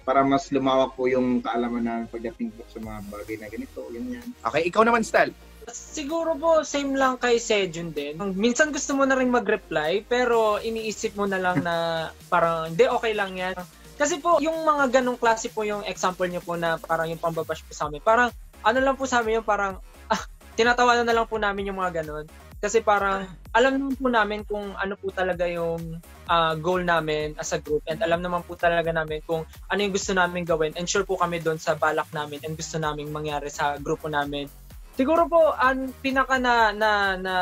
para mas lumawak po yung kaalaman namin pagdating po sa mga bagay na ganito, ganyan. Okay, ikaw naman, Stal. Siguro po, same lang kay Sejun din. Minsan gusto mo na rin mag-reply, pero iniisip mo na lang na parang, hindi, okay lang yan. Kasi po, yung mga ganong klase po yung example niyo po na parang yung pambabash po sa amin. Parang, ano lang po sa amin yung parang, tinatawanan na lang po namin yung mga ganon. Kasi parang, alam naman po namin kung ano po talaga yung goal namin as a group. And alam naman po talaga namin kung ano yung gusto namin gawin. And sure po kami doon sa balak namin and gusto namin mangyari sa grupo namin. Siguro po, ang pinaka na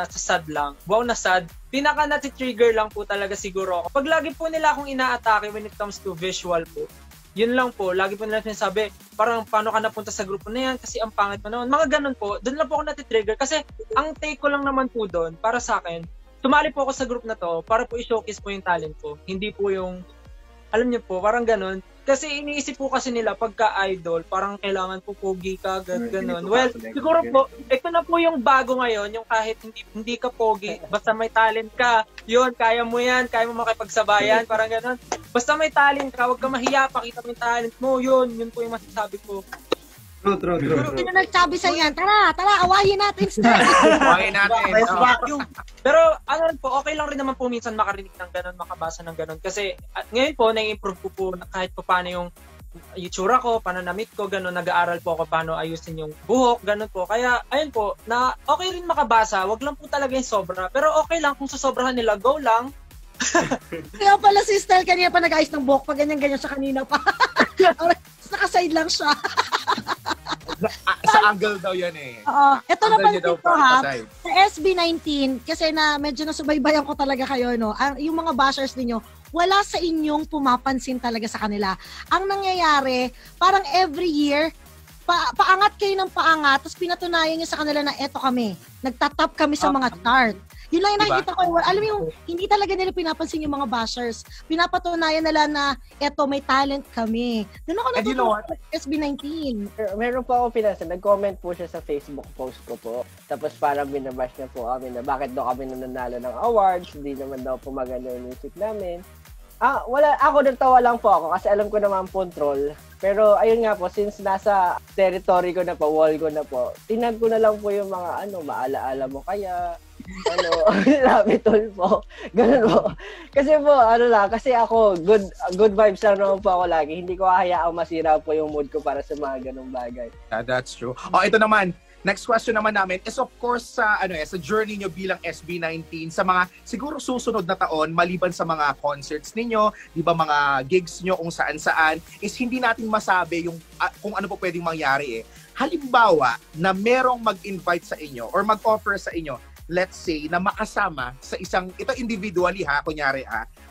sad lang, wow na sad, pinaka na-trigger lang po talaga siguro ako. Pag lagi po nila akong ina-atake when it comes to visual po, yun lang po, lagi po nila sinasabi, parang paano ka napunta sa grupo na yan kasi ang pangit mo naman. Mga ganun po, doon lang po ako na-trigger kasi ang take ko lang naman po doon, para sa akin, tumali po ako sa group na to para po i-showcase po yung talent ko. Hindi po yung, alam niyo po, parang ganun. Kasi iniisip po kasi nila pagka-idol, parang kailangan po pogi ka, gano'n. Well, siguro po, ito na po yung bago ngayon, yung kahit hindi ka pogi, basta may talent ka, yun, kaya mo yan, kaya mo makipagsabayan, parang gano'n. Basta may talent ka, huwag ka mahiya, pakita mo yung talent mo, yun po yung masasabi ko. True. Sino nagsabi sa yan? Tara, awayin natin. Awayin natin. Pero ano rin po, okay lang rin naman po minsan makarinig ng ganun, makabasa ng ganun. Kasi ngayon po, nai-improve ko po kahit pa paano yung itsura ko, pananamit ko, ganun, nag-aaral po ako paano ayusin yung buhok, ganun po. Kaya, ayun po, na okay rin makabasa, wag lang po talaga yung sobra. Pero okay lang kung sasobrahan nila, go lang. Kaya pala si Stel, kanina pa nag-ayos ng buhok, pa ganyan-ganyan siya kanina pa. Naka-side lang siya. Sa angle daw yan eh. Ito na pala daw dito ha, side. sa SB19, kasi na medyo nasubaybayan ko talaga kayo, no? Yung mga bashers ninyo, wala sa inyong pumapansin talaga sa kanila. Ang nangyayari, parang every year, paangat kayo ng paangat, tapos pinatunayan nyo sa kanila na eto kami, nagtatap kami sa mga chart. Yun lang yung nakikita ko. Alam mo yung, hindi talaga nila pinapansin yung mga bashers. Pinapatunayan nila na eto, may talent kami. Doon ako natutuwa sa SB19. Meron po ako pinansin. Nag-comment po siya sa Facebook post ko po. Tapos parang binabash niya po kami na bakit daw kami nanalo ng awards. Hindi naman daw po maganda yung music namin. Wala. Ako nagtawa lang po ako kasi alam ko naman control. Pero ayun nga po, since nasa territory ko na po, wall ko na po, tinag ko na lang po yung mga maala-ala mo kaya, rabbit hole po. Ganun po. Kasi po, kasi ako, good vibes lang naman po ako lagi. Hindi ko hayaang masira po yung mood ko para sa mga ganung bagay. That's true. Ito naman. Next question naman namin is of course sa journey nyo bilang SB19 sa mga siguro susunod na taon maliban sa mga concerts ninyo, 'di ba mga gigs nyo kung saan-saan is hindi natin masabi yung kung ano po pwedeng mangyari eh. Halimbawa na merong mag-invite sa inyo or mag-offer sa inyo, let's say na makasama sa isang ito individually kunyari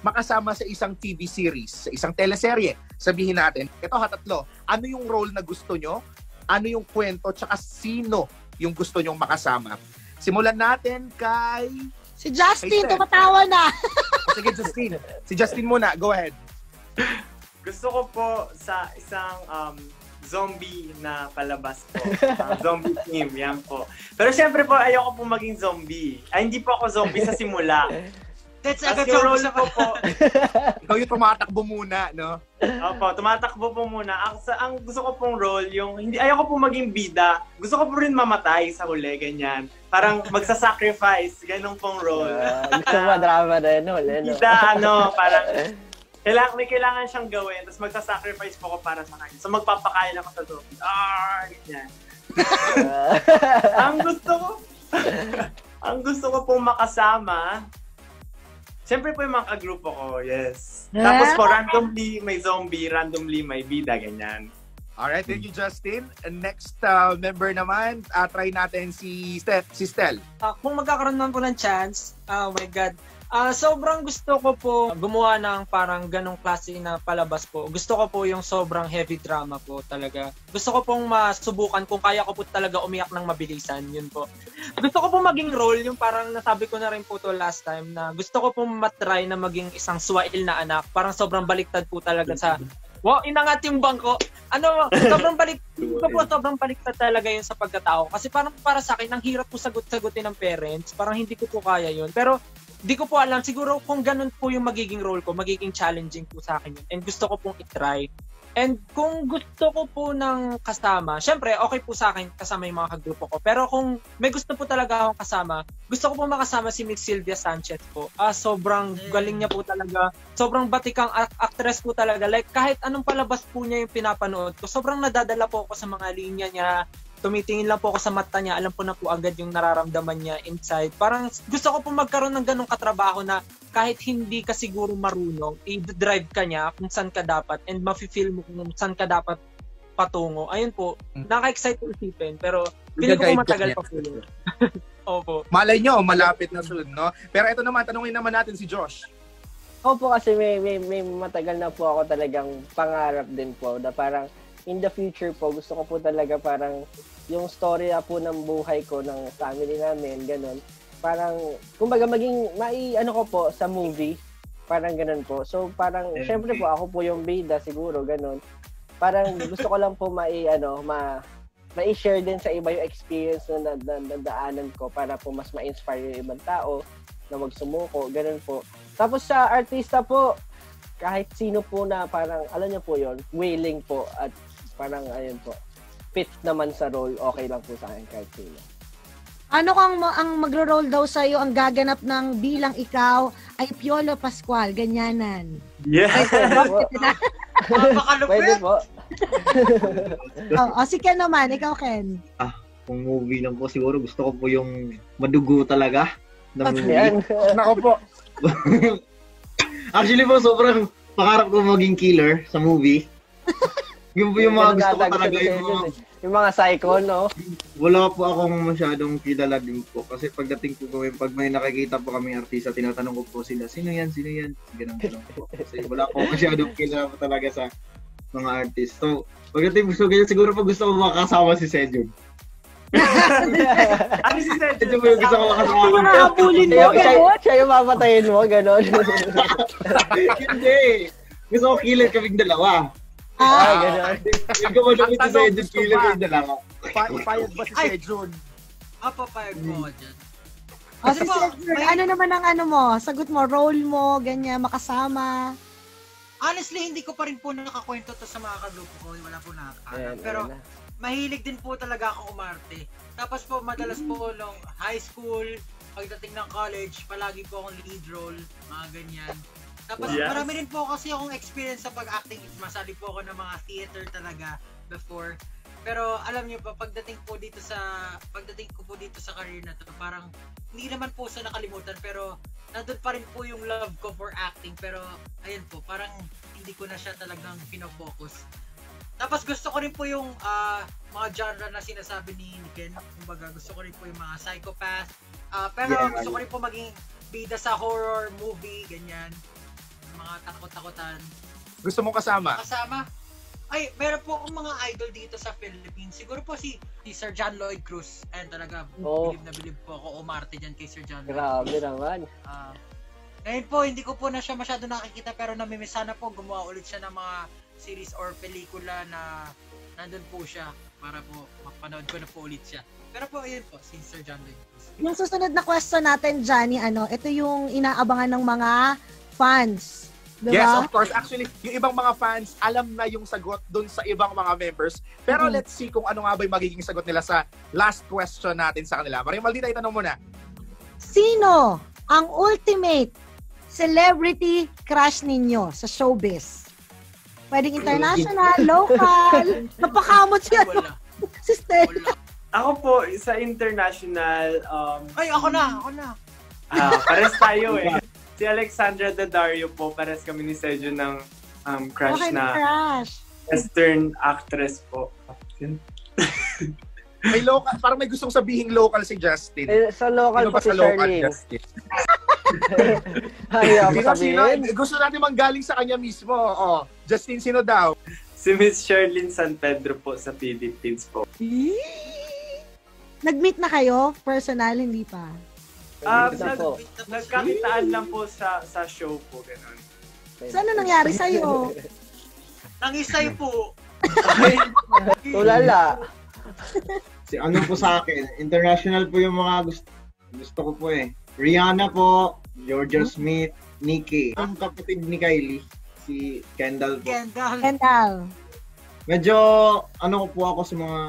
makasama sa isang TV series, sa isang teleserye. Sabihin natin, ito tatlo, ano yung role na gusto nyo? Ano yung kwento, tsaka sino yung gusto nyong makasama. Simulan natin kay Si Justin, Hey, Steph. tumatawa na. Sige, Justin. Si Justin muna. Go ahead. Gusto ko po sa isang zombie na palabas po. Zombie team, yan po. Pero syempre po, ayoko po maging zombie. Ay, hindi po ako zombie sa simula. That's As agad yung zombie role sa ko po, Ikaw yung tumatakbo muna, no? opo, tumatakbo po muna. Ang gusto ko pong role, yung hindi ayoko po maging bida. Gusto ko po rin mamatay sa huli, ganyan. Parang magsasacrifice, ganun pong role. Gusto mo drama na yun, no? Bida, parang may kailangan siyang gawin, tapos magsasacrifice po ko para sa kanya. So magpapakain ako sa zombie. Ganyan. ang gusto ko pong makasama, siyempre po yung mga kagrupo ko, yes. Tapos po, randomly may zombie, randomly may bida, ganyan. Alright, thank you, Justin. And next member naman, try natin si Stel. Kung magkakaroon naman po ng chance, oh my God, sobrang gusto ko po gumawa ng parang ganong klase na palabas po. Gusto ko po yung sobrang heavy drama po talaga. Gusto ko pong masubukan kung kaya ko po talaga umiyak ng mabilisan, yun po. Gusto ko po maging role, yung parang nasabi ko na rin po to last time, na gusto ko po matry na maging isang swail na anak. Parang sobrang baliktad po talaga sa, wow, inangat yung bangko. Sobrang baliktad talaga yun sa pagkatao. Kasi parang para sa akin, ang hirap po sagutin ng parents. Parang hindi ko po kaya yun. Pero di ko po alam, siguro kung ganun po yung magiging role ko, magiging challenging po sa akin yun. And gusto ko pong itry. And kung gusto ko po ng kasama, syempre, okay po sa akin kasama yung mga kagrupo ko. Pero kung may gusto po talaga akong kasama, gusto ko po makasama si Miss Sylvia Sanchez po. Sobrang galing niya po talaga. Sobrang batikang actress po talaga. Like, kahit anong palabas po niya yung pinapanood ko, sobrang nadadala po ako sa mga linya niya. Tumitingin lang po ako sa mata niya, alam po na po agad yung nararamdaman niya inside. Parang gusto ko po magkaroon ng ganong katrabaho na kahit hindi ka siguro marunong, i-drive ka niya kung saan ka dapat and mafe-feel mo kung saan ka dapat patungo. Ayun po, nakaka-excite po isipin, pero feeling ko matagal pa po yun. Opo. Malay nyo, malapit na soon, no? Pero ito naman, tanungin naman natin si Josh. Opo, kasi may matagal na po ako talagang pangarap din po na parang in the future po, gusto ko po talaga parang yung story po ng buhay ko, ng family namin, ganun. Parang, kumbaga maging, ko po sa movie, parang ganun po. So, parang, syempre po, ako po yung bida siguro, ganun. Parang gusto ko lang po ma-share din sa iba yung experience na nadaanan ko para po mas ma-inspire yung ibang tao na magsumuko, ganun po. Tapos sa artista po, kahit sino po na parang, alam niyo po yon, willing po at parang ayun po, fit naman sa role, okay lang po sa akin kahit sino. Ano kang ang magro-roll daw sa'yo, ang gaganap ng bilang ikaw ay Piolo Pascual, ganyanan. Yeah. Pwede po. Si Ken naman, ikaw Ken. Kung movie lang po, siguro gusto ko po yung madugo talaga na movie. Nako po. Actually po, sobrang pangarap ko maging killer sa movie. Yung po yung mga gusto ko talaga yung mga psycho, no? Wala po akong masyadong kilala din po. Kasi pagdating po kami, pag may nakikita po kami artista, tinatanong ko po sila, sino yan? Ganun po. Kasi wala po masyadong kilala po talaga sa mga artist. So, pagdating po ganyan, siguro po gusto ko makasama si Sejun. Ano si Sejun? Sejun po yung gusto ko makasama. Nakakabulin mo, Siya yung mapatayin mo, gano'n. Hindi. Gusto ko killer kaming dalawa. Gano'n. Yung kumadumit si Sejun, killer kaming dalawa. Payag ba si Sejun? Papayag mo dyan. Si Sejun, ano naman ang sagot mo, role mo, ganyan, makasama. Honestly, hindi ko pa rin po nakakwento to sa mga kagrupo ko. Wala po nakakaalam. Pero mahilig din po talaga ako umarte. Tapos po, madalas po nung high school, pagdating ng college, palagi po akong lead role, mga ganyan. Tapos marami rin po kasi akong experience sa pag-acting. Masali po ako ng mga theater talaga before. Pero alam niyo pa, pagdating ko po dito sa career na to, parang hindi naman po sa nakalimutan, pero nandun pa rin po yung love ko for acting. Pero ayun po, parang hindi ko na siya talagang pinofocus. Tapos gusto ko rin po yung mga genre na sinasabi ni Ken. Kumbaga gusto ko rin po yung mga psychopath. Pero gusto ko rin po maging bida sa horror movie, ganyan. Mga takot-takotan. Gusto mo kasama? Ay, meron po akong mga idol dito sa Philippines. Siguro po si Sir John Lloyd Cruz. Ayun talaga, Oh. bilib na bilib po ako umarte dyan kay Sir John Lloyd Grabe Cruz. naman. Ngayon po, hindi ko po na siya masyado nakikita pero namimiss sana po gumawa ulit siya ng mga series or pelikula na nandun po siya para po mapanood ko na po ulit siya. Pero po, ayun po, si Sir John Lloyd Cruz. Yung susunod na question natin, Johnny, ito yung inaabangan ng mga fans. Diba? Yes, of course. Actually, yung ibang mga fans, alam na yung sagot dun sa ibang mga members. Pero let's see kung ano nga ba yung magiging sagot nila sa last question natin sa kanila. Maria Maldita, itanong mo na. Sino ang ultimate celebrity crush ninyo sa showbiz? Pwedeng international, local, napakamot siya. Wala. Si Stella. Wala. Ako po, sa international, Ay, ako na. pares tayo eh. Si Alexandra Daddario po, pares kami ni Sejo ng crush Okay, na crush. Western actress po. Yun. May local, parang may gustong sabihing local si Justin. Sa local Sino po ba si sa local, Charlene. Justin? Ayaw mo Sino? sabihin. Gusto natin manggaling sa kanya mismo. Oh, Justin, sino daw? Si Miss Sherlyn San Pedro po sa Philippines po. Nag-meet na kayo? Personal, hindi pa. Isa po. Nagkakitaan lang po sa show po, gano'n. So, ano nangyari sa'yo? Nangisay po. Tulala. Si ano po sa akin, international po yung mga gusto ko po eh. Rihanna po, Georgia Smith, Nicki. Ang kapatid ni Kylie, si Kendall po. Kendall. Medyo ano po ako sa mga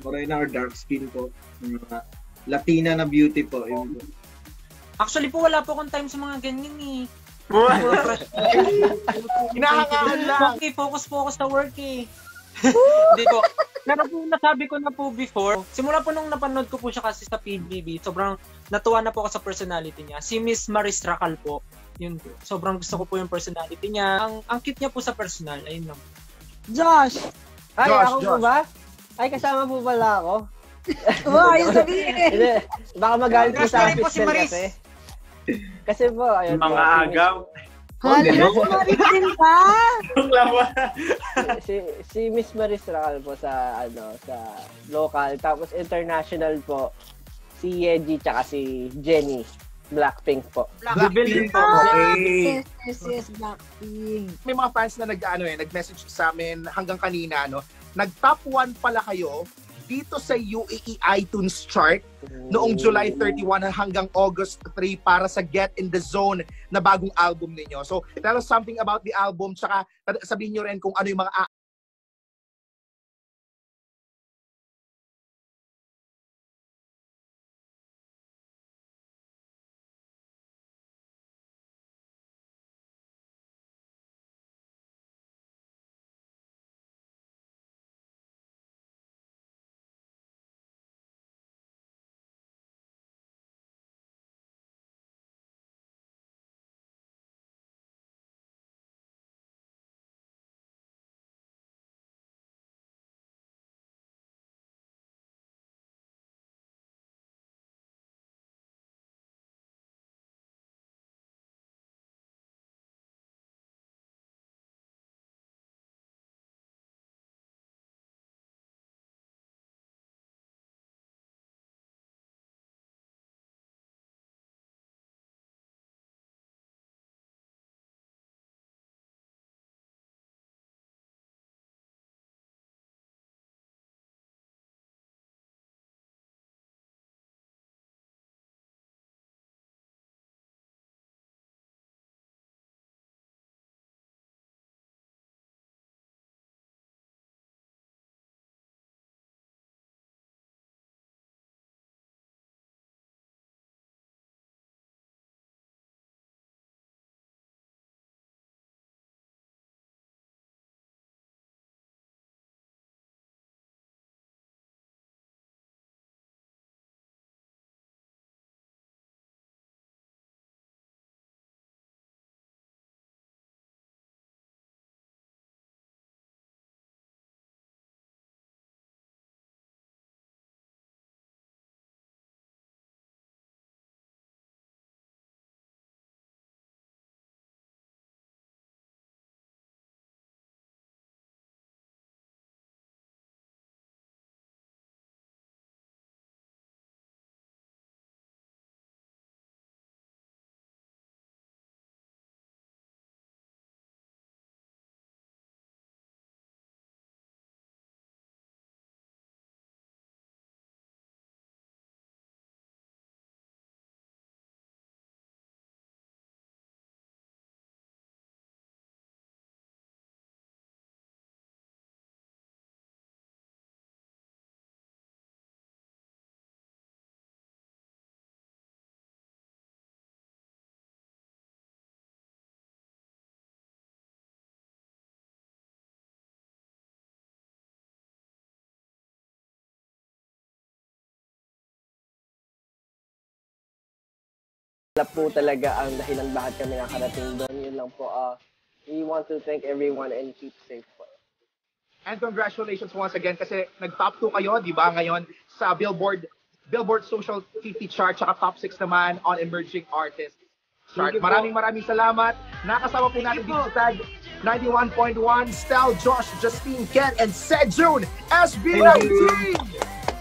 morena or dark skin po. Yung mga Latina na beauty po. Yung Actually po, wala po akong time sa mga ganyan eh. Hinahangaan lang. Okay, focus sa work eh. Hindi po. Pero po, nasabi ko na po before, simula po nung napanood ko po siya kasi sa PBB, sobrang natuwa na po ako sa personality niya. Si Miss Maris Racal po. Yun po. Sobrang gusto ko po yung personality niya. Ang cute niya po sa personal. Ayun lang. Josh. Ay, Josh, ako po Josh. ba? Ay, kasama po pala ako. Ayun sabihin. Hindi, baka magalit po sa Crush na rin po si assistant Maris. kasi. Kasi po, ayun po. Mga agaw. Hala, sumarit din pa. Si Miss Maris Racal po sa local, tapos international po si Yeji tsaka si Jennie Blackpink po. Blackpink po. Okay. Yes, Blackpink. May mga fans na nag-message sa amin hanggang kanina, nag-top 1 pala kayo dito sa UAE iTunes chart noong July 31 hanggang August 3 para sa Get in the Zone na bagong album ninyo. So, tell us something about the album, tsaka sabihin nyo rin kung ano yung mga po talaga ang dahilan bakit kami nakarating doon. Yun lang po. We want to thank everyone and keep safe po. And congratulations once again kasi nag-top 2 kayo, di ba, ngayon sa Billboard Social 50 chart, tsaka top 6 naman on Emerging Artists chart. Maraming salamat. Nakasama po natin dito sa Tag 91.1, Stel, Josh, Justine, Ken, and Sejun, SB19!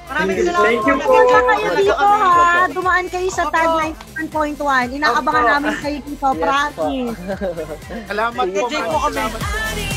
Maraming salamat. Thank you po. Kaya kayo dito ha, dumaan kayo sa Tag 91.1. Inaabangan namin kayo dito, Yes, po. promise. Salamat po. Enjoy po kami. Salamat po.